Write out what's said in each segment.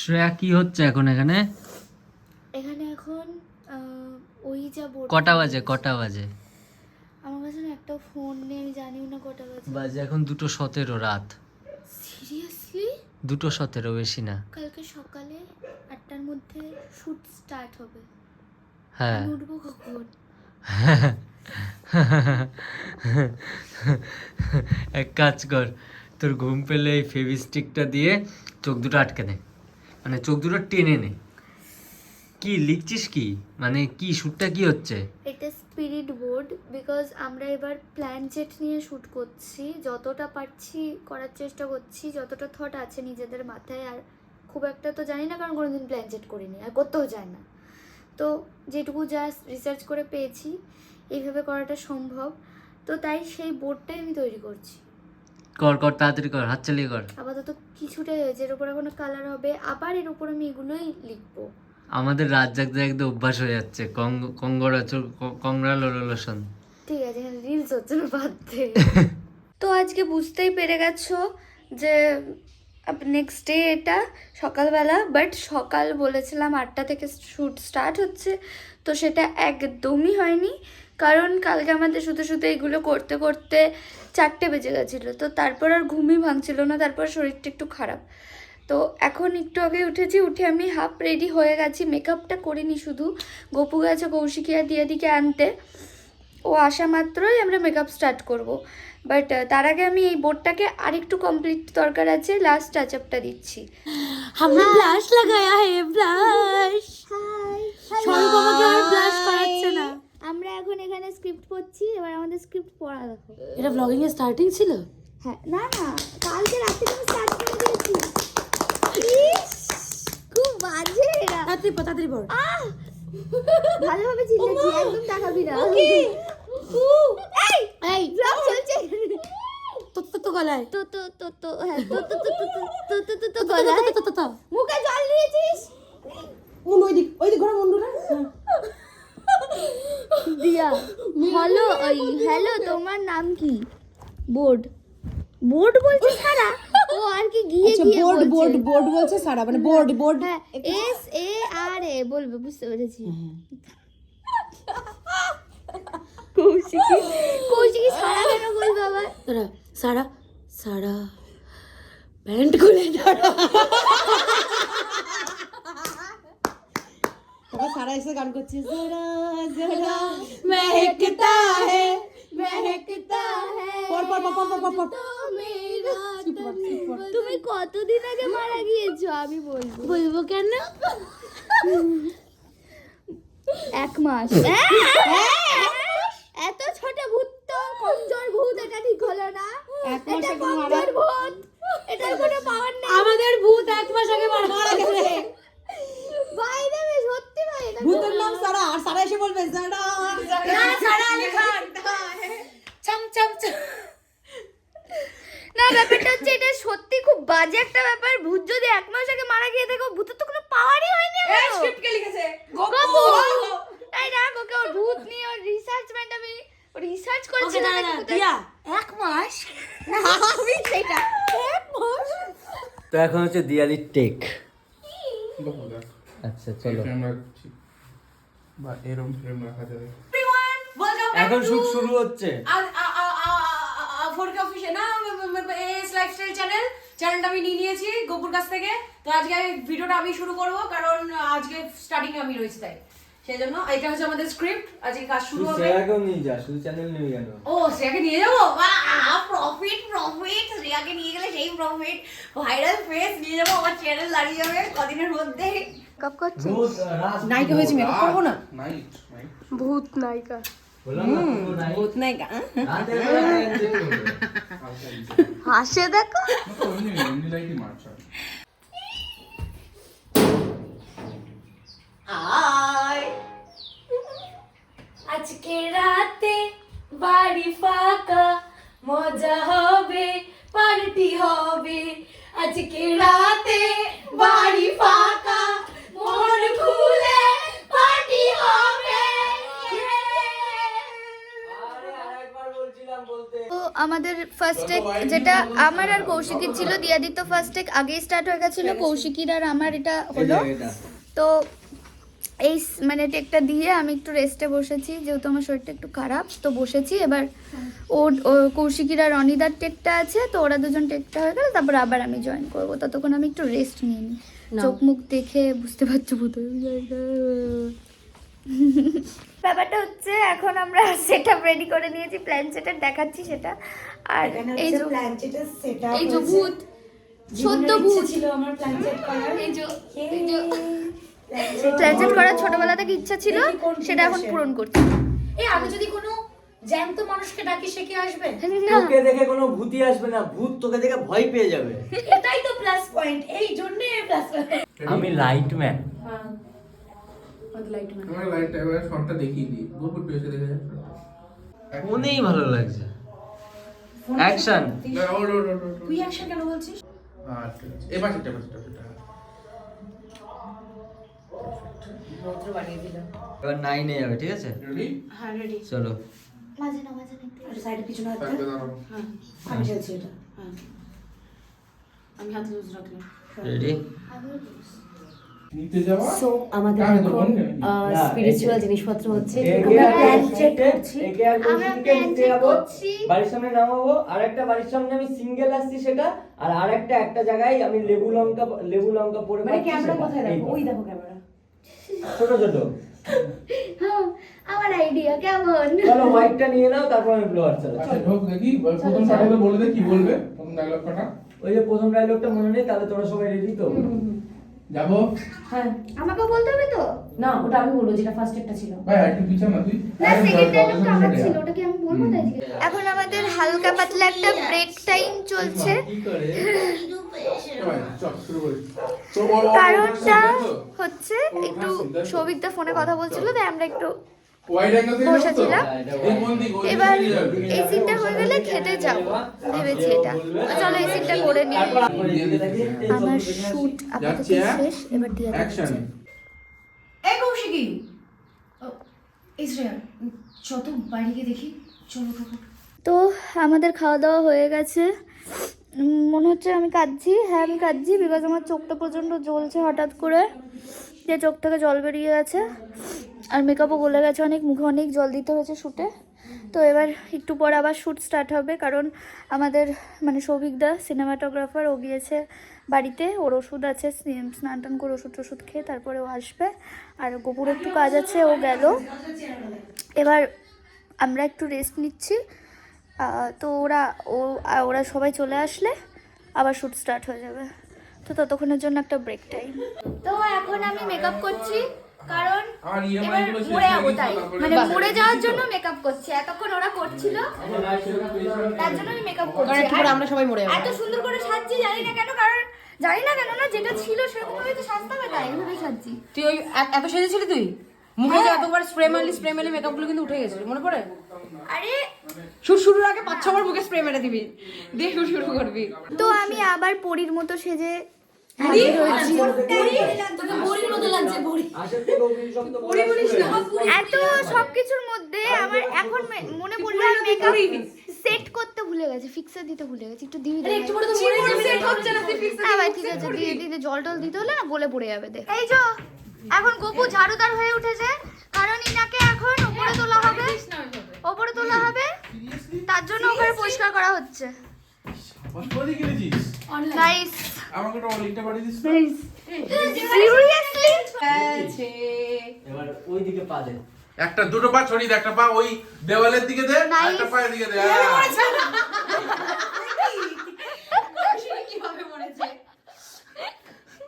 শ্রেয়া কি হচ্ছে এখন এখানে? এখানে এখন ওই যা বোর্ড কটা বাজে? আমার কাছে না একটা ফোন নেই, আমি জানিও না কটা বাজে এখন 2:17 রাত। সিরিয়াসলি 2:17, বেশি না। কালকে সকালে 8টার মধ্যে শুট স্টার্ট হবে। হ্যাঁ আমি উঠবো কখন? এক কাজ কর, তোর ঘুম পেলে এই ফেভিস্টিকটা দিয়ে চোখ দুটো আটকে নে, মানে চোখ দুটো টেনে নে। কি লিখছিস কি, মানে কি শ্যুটটা কি হচ্ছে? এটা স্পিরিট বোর্ড, বিকজ আমরা এবার প্ল্যান চেট নিয়ে শ্যুট করছি, যতটা পারছি করার চেষ্টা করছি, যতটা থট আছে নিজেদের মাথায়। আর খুব একটা তো জানি না, কারণ কোনোদিন প্ল্যান চেট করিনি আর করতেও যায় না। তো যেটুকু যা রিসার্চ করে পেয়েছি এইভাবে করাটা সম্ভব, তো তাই সেই বোর্ডটাই আমি তৈরি করছি। কর তাড়াতাড়ি কর, হাত চালিয়ে কর। আপাতত কিছুটাই হয়েছে, এর উপর এখনো কালার হবে, আবার এর উপর আমি এগুলোই লিখবো। আমাদের রাত জাগতে একদম অভ্যাস হয়ে যাচ্ছে। কংগ্রাচুলেশন। ঠিক আছে, এখানে রিলস হচ্ছে না, বাদ দে। তো আজকে বুঝতেই পেরে গেছো যে নেক্সট ডে এটা সকালবেলা, বাট সকাল বলেছিলাম 8টা থেকে শ্যুট স্টার্ট হচ্ছে, তো সেটা একদমই হয়নি। কারণ কালকে আমাদের শুতে এগুলো করতে করতে 4টে বেজে গেছিলো, তো তারপর আর ঘুমই ভাঙছিল না, তারপর শরীরটা একটু খারাপ। তো এখন একটু আগে উঠেছি, উঠে আমি হাফ রেডি হয়ে গেছি, মেকআপটা করিনি, শুধু গপু গেছে কৌশিকী আর দিয়াদিকে আনতে, ও আসা মাত্রই আমরা মেকআপ স্টার্ট করব। বাট তার আগে আমি এই বোর্ডটাকে আরেকটু কমপ্লিট দরকার আছে, লাস্ট টাচ আপটা দিচ্ছি। हमने ব্লাশ লাগায়া হে, ব্লাশ। সরু বাবাকে আর ব্লাশ করাচ্ছে না। আমরা এখন এখানে স্ক্রিপ্ট পড়ছি, এবার আমাদের স্ক্রিপ্ট পড়া দেখো। এটা ব্লগিং এর স্টার্টিং ছিল? হ্যাঁ, না কালকে রাতে আমি স্টার্ট করে দিয়েছি। ইস, খুব বাজে এরা। তাড়াতাড়ি পড়। ভালোভাবে চিল্লাচ্ছি, একদম তাকাবি না। এই ব্লগ চলছে। তো গলায় হ্যাঁ, তো গলায় মুখে জল দিয়েছিস। ওই দিক ঘোরা মুন্ডুটা। দিয়া হ্যালো, তোমার নাম কি? বোর্ড বলছে সারা। ও আর কি গিয়ে বোর্ড বলছে সারা, মানে বোর্ড। হ্যাঁ, SARA বলবে, বুঝতে পেরেছি। কৌশিকী সারা কেন বলবে আবার? সারা প্যান্ট খুলে দাঁড়া। সারা এসে গান করছে, জরা মেহকতা হে। তুমি কতদিন আগে মারা গিয়েছো? আমি বলবো কেন? 1 মাস। এত ছোট ভূত, তো কমজোর ভূত, এটা ঠিক হলো না। এটা কমজোর ভূত, এটার কোনো পাওয়ার নেই। আমাদের ভূত 1 মাস আগে মারা গেছে। বাইরে সত্যি ভাই, ভূতের নাম সারা, আর সারা এসে বলবে সারা আলী খান। না, ব্যাপারটা হচ্ছে এটা সত্যি খুব বাজে একটা ব্যাপার। ভূত যদি 1 মাস আগে মারা গিয়ে দেখো, ভূতের তো কোনো পাওয়ারই হয়নি। স্ক্রিপ্ট কে লিখেছে? গপু। এই রাখ ওকে, ওর ভূত নিয়ে ওর রিসার্চমেন্ট, আমি রিসার্চ করছিলাম। 1 মাস সেটা 1 মাস। তো এখন হচ্ছে দিয়ালির টেক। আচ্ছা চলো, বা এরম ফ্রেম রাখা যাবে। এখন শুট শুরু হচ্ছে। ফোরকে অফিসে না, এস লাইফস্টাইল চ্যানেলটা আমি নিয়েছি গোপুর কাছ থেকে। তো আজকে ভিডিওটা আমি শুরু করব, কারণ আজকে স্টার্টিং আমি রয়েছি, তাই সেজন্য এটা হচ্ছে আমাদের স্ক্রিপ্ট। আজকে কাজ শুরু হবে। শ্রেয়াকেও নিয়ে যা, শুধু চ্যানেল নিয়ে গেল। ও, শ্রেয়াকে নিয়ে যাবো? প্রফিট। শ্রেয়াকে নিয়ে গেলে সেই প্রফিট, ভাইরাল ফেস নিয়ে যাবো, আমার চ্যানেল দাঁড়িয়ে যাবে কদিনের মধ্যে। কপ করছে নায়িকা হয়েছে, মেকআপ করবো না? নাইট ভূত নায়িকা। ভূত নায়িকা হাসে দেখো। এমনি লাইটই মারছে। আজকে রাতে বাড়ি ফাঁকা, মজা হবে, পার্টি হবে। আজকে রাতে বাড়ি ফাঁকা, মন খুলে পার্টি হবে। তো আমাদের ফার্স্ট টেক যেটা আমার আর কৌশিকীর ছিল, দিয়াদির তো ফার্স্ট টেক আগেই স্টার্ট হয়ে গেছিল, কৌশিকীর আর আমার এটা হলো। তো এই মানে টেকটা দিয়ে আমি একটু রেস্টে বসেছি, যেহেতু আমার শরীরটা একটু খারাপ, তো বসেছি। এবার ও কৌশিকীর আর অনিদার টেকটা আছে, তো ওরা দুজন টেকটা হয়ে গেলে তারপর আবার আমি জয়েন করবো। ততক্ষণ আমি একটু রেস্ট নিয়ে নিই, চোখ মুখ দেখে বুঝতে পারছো প্রথমে ব্যাপারটা হচ্ছে। এখন আমরা সেটআপ রেডি করে নিয়েছি, প্ল্যান সেটআপ দেখাচ্ছি সেটা। আর এই যে এই যে ভূত, সদ্য ভূত ছিল আমার প্ল্যান সেট করার। এই যে প্ল্যান সেট করার ছোটবেলা থেকে ইচ্ছা ছিল, সেটা এখন পূরণ করছি। এই আমি যদি কোনো জ্যান্ত মানুষকে ডাকি সে কি আসবে? না, তোকে দেখে কোনো ভূতই আসবে না, ভূত তোকে দেখে ভয় পেয়ে যাবে। এটাই তো প্লাস পয়েন্ট, এই জন্য প্লাস পয়েন্ট। আমি লাইটম্যান। হ্যাঁ কত লাইট মানে আমার লাইটটা এবার শর্টটা দেখিয়ে দিই গোপুর পেছে দেখে যায় ফোনেই ভালো লাগছে। অ্যাকশন। তুই অ্যাকশন কেন বলছিস? আচ্ছা এবার সেটা রৌদ্র বাড়িয়ে দিলাম। এবার 9 এ যাবে, ঠিক আছে? রেডি হ্যাঁ রেডি। চলো। মাঝে না একটু একটা সাইডে পিছনে হাত থাকবে দাঁড়াও হ্যাঁ আমি চলছি এটা। হ্যাঁ আমি হাত লুজ রাখলাম। রেডি? নিতে যাওয়া সো আমাদের কার এখন দোকান? স্পিরিচুয়াল জিনিসপত্র হচ্ছে, আমরা প্ল্যান চেক করছি। আমরা প্ল্যান চেক করছি। বাড়ির সামনে নামাবো, আর একটা বাড়ির সামনে আমি সিঙ্গেল আসছি সেটা, আর আরেকটা একটা জায়গায় আমি লেবু লঙ্কা পরে মানে ক্যামেরা কোথায় দেখো? ওই দেখো ক্যামেরা। ছোট ছোট। হ্যাঁ, আমার আইডিয়া কেমন? চলো হোয়াইটটা নিয়ে নাও, তারপর আমি ব্লোয়ার চালাচ্ছি। আচ্ছা ঢোক দেখি প্রথম ডায়লগটা বলে দে কি বলবে প্রথম ডায়লগটা ওই যে প্রথম ডায়লগটা মনে নেই, তাহলে তোমরা সবাই রেডি তো? যাবো হ্যাঁ আমাকে বলতে হবে তো? না ওটা আমি বলবো, যেটা ফার্স্ট একটা ছিল। ভাই একটু পিছন না তুই না, সেকেন্ড ডায়লগটা আমার ছিল, ওটা কি আমি বলবো তাই? এখন আমাদের হালকা পাতলা একটা ব্রেক টাইম চলছে। কি করে? ভাই চল শুরু করি তো কারণটা হচ্ছে একটু সৌভিকদা ফোনে কথা বলছিল, তাই আমরা একটু ওয়াইড অ্যাঙ্গেল থেকে বসেছিলাম। এই কোন দিক ওই এবার দিকে যাবে? এই সিনটা হয়ে গেলে খেতে যাব ভেবেছি এটা। তো চলো এই সিনটা করে নিই। আমার শুট আপাতত যাচ্ছে, হ্যাঁ? শেষ, এবার দিয়ে অ্যাকশন এই কৌশিকী ইসরায়েল যত বাইরে গিয়ে দেখি। চলো তো। তো আমাদের খাওয়া দাওয়া হয়ে গেছে। মনে হচ্ছে আমি কাঁদছি। হ্যাঁ আমি কাঁদছি, বিকজ আমার চোখটা প্রচণ্ড জ্বলছে হঠাৎ করে, যে চোখ থেকে জল বেরিয়ে গেছে, আর মেকআপও গলে গেছে অনেক, মুখে অনেক জল দিতে হয়েছে শ্যুটে। তো এবার একটু পর আবার শ্যুট স্টার্ট হবে, কারণ আমাদের মানে সৌভিকদা সিনেমাটোগ্রাফার, ও গিয়েছে বাড়িতে, ওর ওষুধ আছে, স্নান টান করে ওষুধ খেয়ে তারপরে ও আসবে। আর গোপুর একটু কাজ আছে, ও গেল। এবার আমরা একটু রেস্ট নিচ্ছি। তো ওরা সবাই চলে আসলে আবার শ্যুট স্টার্ট হয়ে যাবে। তো ততক্ষণের জন্য একটা ব্রেক টাইম। তো এখন আমি মেকআপ করছি, কারণ আর এবার ইএমআই গুলো শেষ মরে হয়ে যাবো, গেছে, তাই তারপরে মানে মরে যাওয়ার জন্য মেকআপ করছি। এতক্ষণ ওরা করছিল, তার জন্য আমি মেকআপ করছি। আর আমরা সবাই মরে যাবো। এত সুন্দর করে সাজছি, জানি না কেন, কারণ জানি না কেন না, যেটা ছিল সেরকম ভাবে তো সাজতে হবে, তাই এইভাবে সাজছি। তুই ওই এত সেজেছিলি তুই? মুখে যে এতবার স্প্রে মারলি মেকআপ গুলো কিন্তু উঠে গেছিল, মনে পড়ে? আরে শুরুর আগে 5-6 বার মুখে স্প্রে মেরে দিবি, দিয়ে শুরু করবি। তো আমি আবার পরীর মতো সেজে হাজির হয়েছি। এত সবকিছুর মধ্যে আমার এখন মনে পড়লো আমি মেকআপ সেট করতে ভুলে গেছি, ফিক্সার দিতে ভুলে গেছি। একটু দিবি? হ্যাঁ ভাই ঠিক আছে, দিয়ে জল টল দিতে হলে না গলে পড়ে যাবে। দেখ এই যে এখন গপু ঝাড়ুদার হয়ে উঠেছে, কারণ ইনাকে এখন ওপরে তোলা হবে, তার জন্য ওখানে পরিষ্কার করা হচ্ছে। বাসপতি কিনেছিস নাইস। আমাকে একটা লিংকটা পাঠিয়ে দিস সিরিয়াসলি এবার ওই দিকে পা দে। একটা দুটো পা ছড়িয়ে দে, একটা পা ওই দেওয়ালের দিকে দে, Nice. একটা পা এদিকে দে।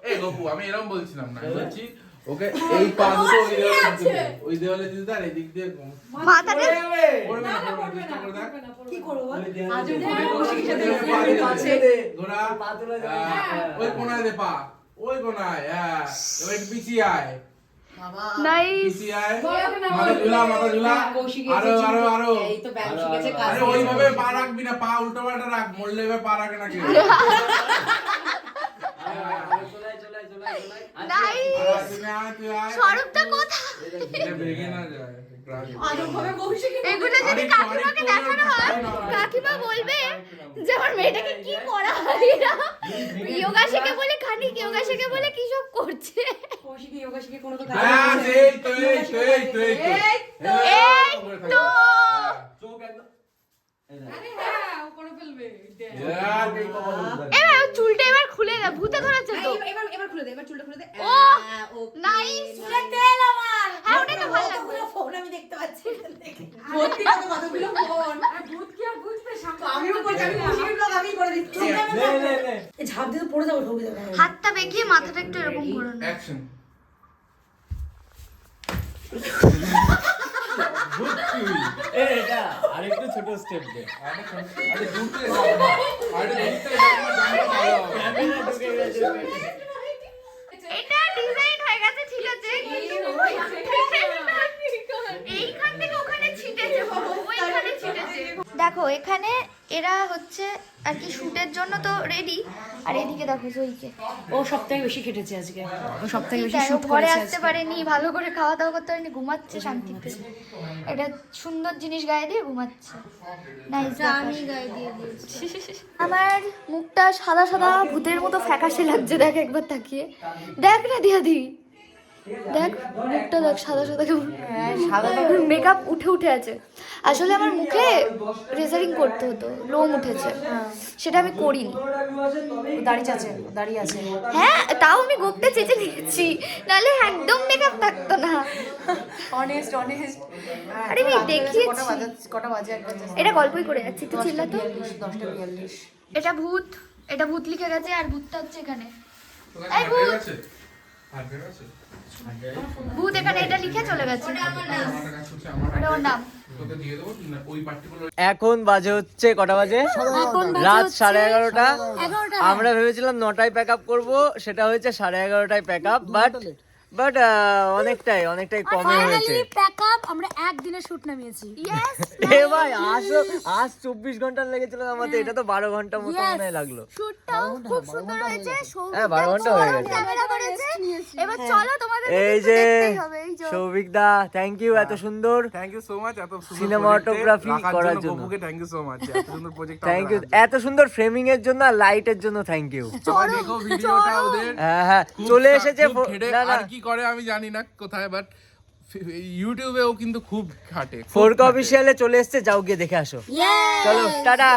এই গপু আমি এরকম বলছিলাম না, আমি বলছি ওকে এই পা দুটো ওই দেওয়ালে দিতে দে, আর এই দিক দিয়ে মাথাটা পড়বে না, চেষ্টা করে দেখ। কি করব বল? আজ ঘোড়া ওই কোনায় দে পা, ওই কোনায়, হ্যাঁ ওই পিছিয়ে আয়, নাইস। পিছিয়ে আয়, মাথা ঝুলা, আরো এই তো ব্যায়াম শিখেছে, কাজ আরে ওইভাবে পা রাখবি না, পা উল্টো পাল্টা রাখ, মরলে এভাবে পা রাখে না কেউ। নাইস। তুই আয়, স্বরূপটা কোথায়? এটা ভেঙে না যায়। আজবভাবে কৌশিকী এগুলো যদি কাকিমাকে দেখানো হয় কাকিমা বলবে যে আমার মেয়েটাকে কি করা হয় এরা যোগা শিখে বলে খানিক যোগা শিখে বলে কি সব করছে কৌশিকী যোগা শিখে কোনো তো ব্যাস, এই তো, এই তো, এই তো, এই তো। এই তো আরে হ্যাঁ ও করে ফেলবে ইয়ার, এই বাবা। এবার ওর চুলটা এবার খুলে দে ভূতে ধরেছে তো এবার এবার খুলে দে এবার চুলটা খুলে দে ও নাইস চুলের তেল আমার হ্যাঁ ওটা তো ভালো লাগবে কতগুলো ফোন আমি দেখতে পাচ্ছি ভর্তি কতগুলো ফোন ভূত কি আর বুঝবে সামনে আমিও করছি আমি কৌশিকীর ব্লগ আমি করে দিচ্ছি এই ঝাঁপ দিয়ে তো পড়ে যাবো ঢোকে যাবে হাতটা বেঁকিয়ে মাথাটা একটু এরকম করো না অ্যাকশন। এটা আরেকটু ছোট স্টেপ দে আরে দূরতে যাও না। আরে দূরতে যাও না, ডান পাশে ভালো। এটা ডিজাইন হয়ে গেছে ঠিক আছে এইখান থেকে ওখানে ছিটেছে বাবা ওইখানে ছিটেছে দেখো এখানে এরা হচ্ছে আর কি শুটের জন্য তো রেডি আর এদিকে দেখো জয়কে ও সবথেকে বেশি খেটেছে আজকে ও সবথেকে বেশি ঠিক আছে, শুট ঘরে করেছে আসতে পারেনি ভালো করে খাওয়া দাওয়া করতে পারেনি ঘুমাচ্ছে শান্তিতে এটা সুন্দর জিনিস গায়ে দিয়ে ঘুমাচ্ছে নাইস আমি গায়ে দিয়ে দিয়েছি আমার মুখটা সাদা সাদা ভূতের মতো ফ্যাকাশে লাগছে দেখ একবার তাকিয়ে দেখ না দিয়াদি দেখ মুখটা দেখ সাদা সাদা কেমন মেকআপ উঠে উঠে আছে আসলে আমার মুখে রেজারিং করতে হতো লোম উঠেছে সেটা আমি করিনি দাঁড়িয়ে আছে হ্যাঁ তাও আমি গোপটা চেঁচে নিয়েছি নাহলে একদম মেকআপ থাকতো না অনেস্ট আরে আমি দেখিয়েছি কটা বাজে একবার এটা গল্পই করে যাচ্ছি একটু চিল্লা তো 10:42 এটা ভূত লিখে গেছে আর ভূতটা হচ্ছে এখানে এই ভূত আছে। আর বের আছে। ভূত এখানে এটা লিখে চলে গেছে আমার কাছে হচ্ছে আমার ওটা ওর নাম তোকে দিয়ে দেবো না, ওই পার্টিকুলার এখন বাজে হচ্ছে কটা বাজে রাত 11:30 আমরা ভেবেছিলাম 9টায় প্যাক আপ করবো সেটা হয়েছে 11:30টায় প্যাক আপ বাট অনেকটাই কমে হয়েছে প্যাকআপ আমরা একদিনে শুট নামিয়েছি ইয়েস এ ভাই আজ 24 ঘন্টা লেগেছিল আমাদের এটা তো 12 ঘন্টা মতো মনে হয় লাগলো শুটটাও খুব সুন্দর হয়েছে হ্যাঁ 12 ঘন্টা হয়ে গেছে ক্যামেরা করেছে এবার চলো তোমাদের এই যে দেখতেই হবে এই যে সৌভিক দা থ্যাংক ইউ এত সুন্দর থ্যাংক ইউ সো মাচ এত সুন্দর Cinematography project-এ করার রাখার জন্য। গপুকে থ্যাংক ইউ সো মাচ এত সুন্দর প্রজেক্ট থ্যাংক ইউ এত সুন্দর ফ্রেমিং এর জন্য আর লাইটের জন্য থ্যাংক ইউ দেখো ভিডিওটা ওদের হ্যাঁ চলে খুব এসেছে খুব খেটে না না আর কি করে আমি জানি না কোথায় বাট ইউটিউবেও কিন্তু খুব খাটে ফোরকা অফিসিয়ালে চলে এসেছে যাও গিয়ে দেখে আসো চলো টাটা